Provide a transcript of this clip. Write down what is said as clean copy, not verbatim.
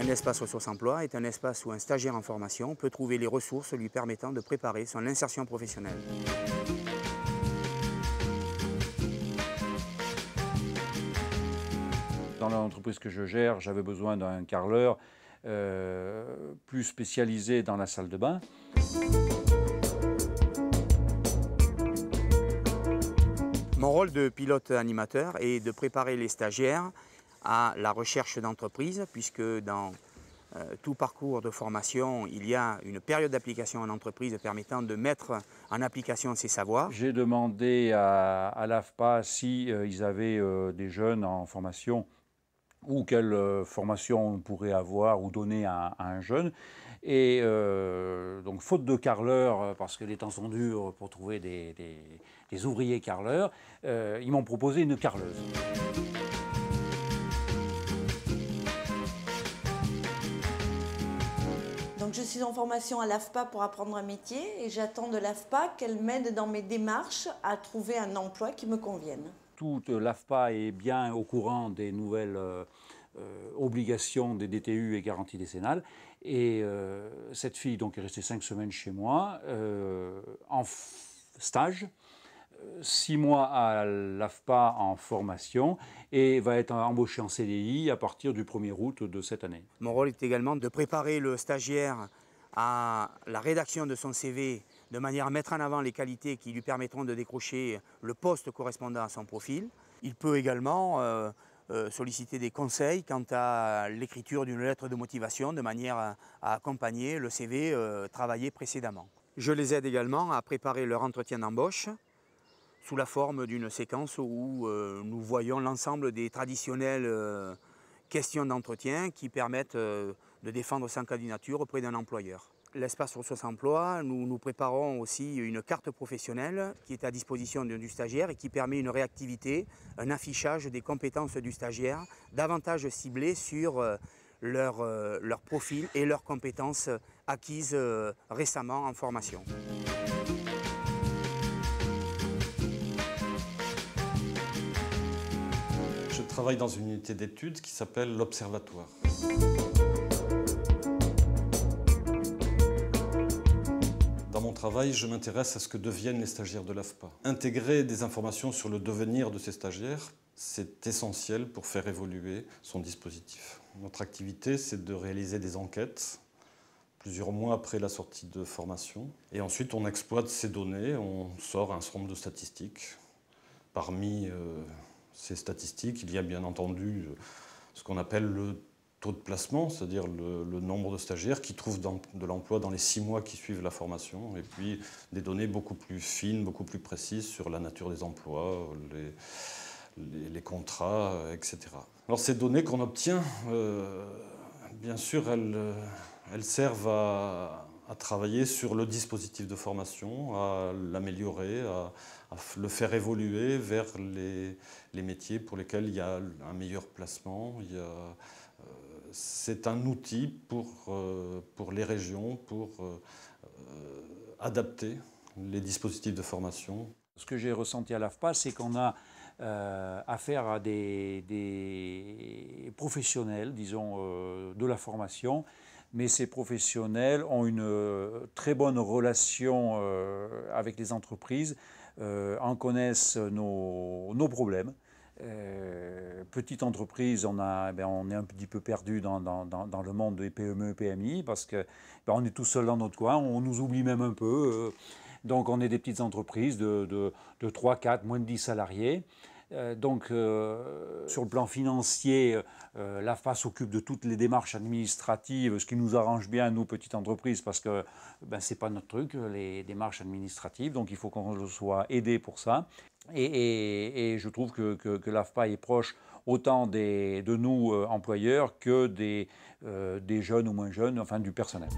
Un espace ressources emploi est un espace où un stagiaire en formation peut trouver les ressources lui permettant de préparer son insertion professionnelle. Dans l'entreprise que je gère, j'avais besoin d'un carreleur plus spécialisé dans la salle de bain. Mon rôle de pilote animateur est de préparer les stagiaires à la recherche d'entreprise, puisque dans tout parcours de formation, il y a une période d'application en entreprise permettant de mettre en application ces savoirs. J'ai demandé à l'AFPA si ils avaient des jeunes en formation ou quelle formation on pourrait avoir ou donner à un jeune. Et donc, faute de carreleurs, parce que les temps sont durs pour trouver des ouvriers carreleurs, ils m'ont proposé une carreleuse. Donc je suis en formation à l'AFPA pour apprendre un métier et j'attends de l'AFPA qu'elle m'aide dans mes démarches à trouver un emploi qui me convienne. Toute l'AFPA est bien au courant des nouvelles obligations des DTU et garanties décennales. Et cette fille donc, est restée 5 semaines chez moi en stage. 6 mois à l'AFPA en formation et va être embauché en CDI à partir du 1er août de cette année. Mon rôle est également de préparer le stagiaire à la rédaction de son CV de manière à mettre en avant les qualités qui lui permettront de décrocher le poste correspondant à son profil. Il peut également solliciter des conseils quant à l'écriture d'une lettre de motivation de manière à accompagner le CV travaillé précédemment. Je les aide également à préparer leur entretien d'embauche sous la forme d'une séquence où nous voyons l'ensemble des traditionnelles questions d'entretien qui permettent de défendre sa candidature auprès d'un employeur. L'espace ressources emploi, nous préparons aussi une carte professionnelle qui est à disposition du stagiaire et qui permet une réactivité, un affichage des compétences du stagiaire, davantage ciblées sur leur profil et leurs compétences acquises récemment en formation. Je travaille dans une unité d'études qui s'appelle l'Observatoire. Dans mon travail, je m'intéresse à ce que deviennent les stagiaires de l'AFPA. Intégrer des informations sur le devenir de ces stagiaires, c'est essentiel pour faire évoluer son dispositif. Notre activité, c'est de réaliser des enquêtes plusieurs mois après la sortie de formation. Et ensuite, on exploite ces données, on sort un certain nombre de statistiques. Parmi ces statistiques, il y a bien entendu ce qu'on appelle le taux de placement, c'est-à-dire le nombre de stagiaires qui trouvent de l'emploi dans les 6 mois qui suivent la formation, et puis des données beaucoup plus fines, beaucoup plus précises sur la nature des emplois, les contrats, etc. Alors ces données qu'on obtient, bien sûr, elles servent à travailler sur le dispositif de formation, à l'améliorer, à le faire évoluer vers les métiers pour lesquels il y a un meilleur placement. C'est un outil pour les régions, pour adapter les dispositifs de formation. Ce que j'ai ressenti à l'AFPA, c'est qu'on a affaire à des professionnels, disons, de la formation, mais ces professionnels ont une très bonne relation avec les entreprises, en connaissent nos problèmes. Petite entreprise, on est un petit peu perdu dans le monde des PME, PMI, parce que on est tout seul dans notre coin, on nous oublie même un peu. Donc on est des petites entreprises de 3, 4, moins de 10 salariés. Donc sur le plan financier, l'AFPA s'occupe de toutes les démarches administratives, ce qui nous arrange bien, nous, petites entreprises, parce que c'est pas notre truc, les démarches administratives, donc il faut qu'on soit aidé pour ça. Et je trouve que l'AFPA est proche autant de nous, employeurs, que des jeunes ou moins jeunes, enfin du personnel.